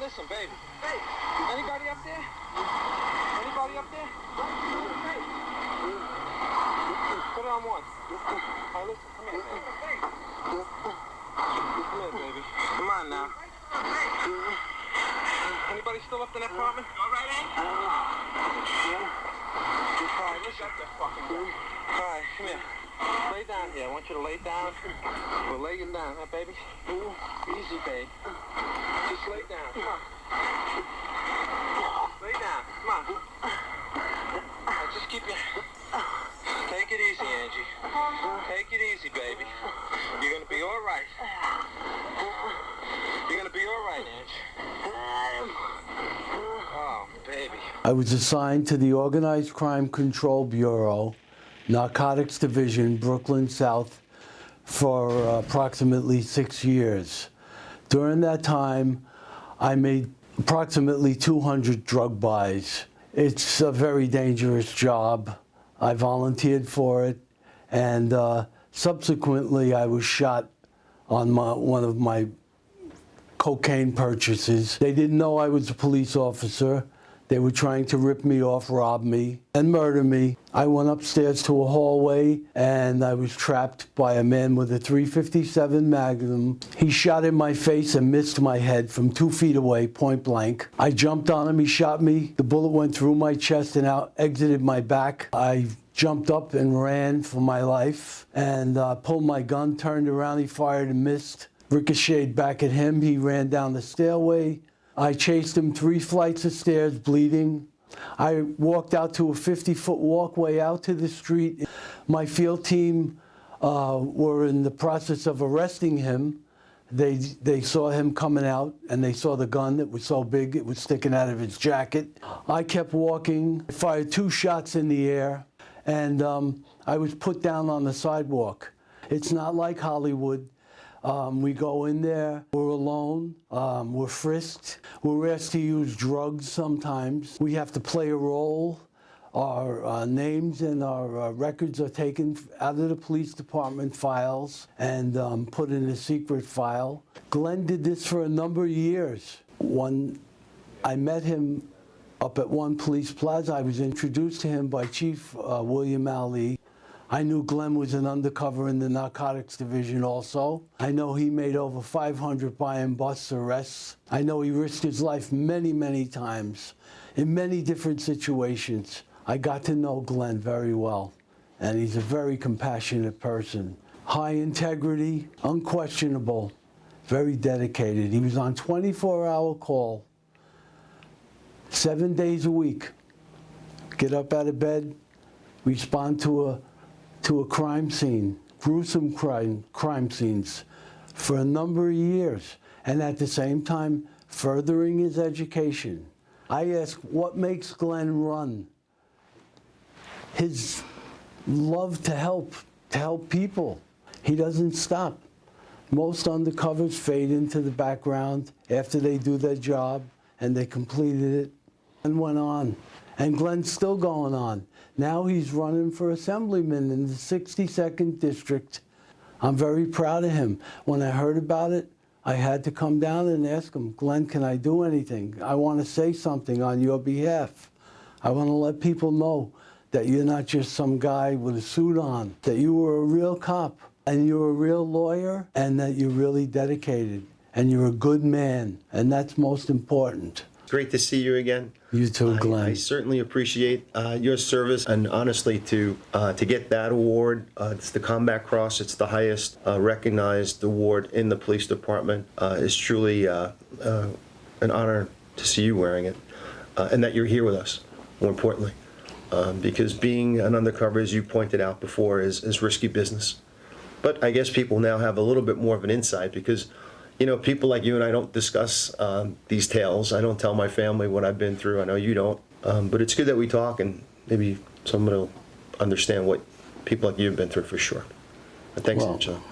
listen, baby. Hey, anybody up there? Anybody up there? Hey. Put it on once. All right, listen, come here, baby. Come here, baby. Come on now. Anybody still up in that apartment? You all right, eh? All right, listen. All right, come here. Lay down here. I want you to lay down. We'll lay you down, huh, baby? Easy, babe. Just lay down. Come on. Lay down. Come on. Now, just keep your... Take it easy, Angie. Take it easy, baby. You're going to be all right. You're going to be all right, Angie. Oh, baby. I was assigned to the Organized Crime Control Bureau, Narcotics Division, Brooklyn South, for approximately 6 years. During that time, I made approximately 200 drug buys. It's a very dangerous job. I volunteered for it, and subsequently I was shot on one of my cocaine purchases. They didn't know I was a police officer. They were trying to rip me off, rob me, and murder me. I went upstairs to a hallway, and I was trapped by a man with a .357 Magnum. He shot in my face and missed my head from 2 feet away, point blank. I jumped on him, he shot me. The bullet went through my chest and out, exited my back. I jumped up and ran for my life, and pulled my gun, turned around, he fired and missed. Ricocheted back at him, he ran down the stairway. I chased him 3 flights of stairs, bleeding. I walked out to a 50-foot walkway out to the street. My field team were in the process of arresting him. They saw him coming out, and they saw the gun that was so big it was sticking out of his jacket. I kept walking, fired 2 shots in the air, and I was put down on the sidewalk. It's not like Hollywood. We go in there, we're alone, we're frisked, we're asked to use drugs sometimes. We have to play a role. Our names and our records are taken out of the police department files and put in a secret file. Glenn did this for a number of years. When I met him up at One Police Plaza, I was introduced to him by Chief William Ali. I knew Glenn was an undercover in the narcotics division also. I know he made over 500 buy and bust arrests. I know he risked his life many, many times in many different situations. I got to know Glenn very well, and he's a very compassionate person. High integrity, unquestionable, very dedicated. He was on 24-hour call, 7 days a week. Get up out of bed, respond to a crime scene, gruesome crime scenes for a number of years, and at the same time furthering his education. I ask, what makes Glenn run? His love to help people. He doesn't stop. Most undercovers fade into the background after they do their job and they completed it and went on. And Glenn's still going on. Now he's running for assemblyman in the 62nd district. I'm very proud of him. When I heard about it, I had to come down and ask him, Glenn, can I do anything? I want to say something on your behalf. I want to let people know that you're not just some guy with a suit on, that you were a real cop, and you're a real lawyer, and that you're really dedicated, and you're a good man, and that's most important. Great to see you again. You too, Glenn. I certainly appreciate your service, and honestly, to get that award, it's the Combat Cross. It's the highest recognized award in the police department. It's truly an honor to see you wearing it, and that you're here with us. More importantly, because being an undercover, as you pointed out before, is risky business. But I guess people now have a little bit more of an insight because, you know, people like you and I don't discuss these tales. I don't tell my family what I've been through. I know you don't. But it's good that we talk, and maybe someone will understand what people like you have been through for sure. But thanks, Angelo.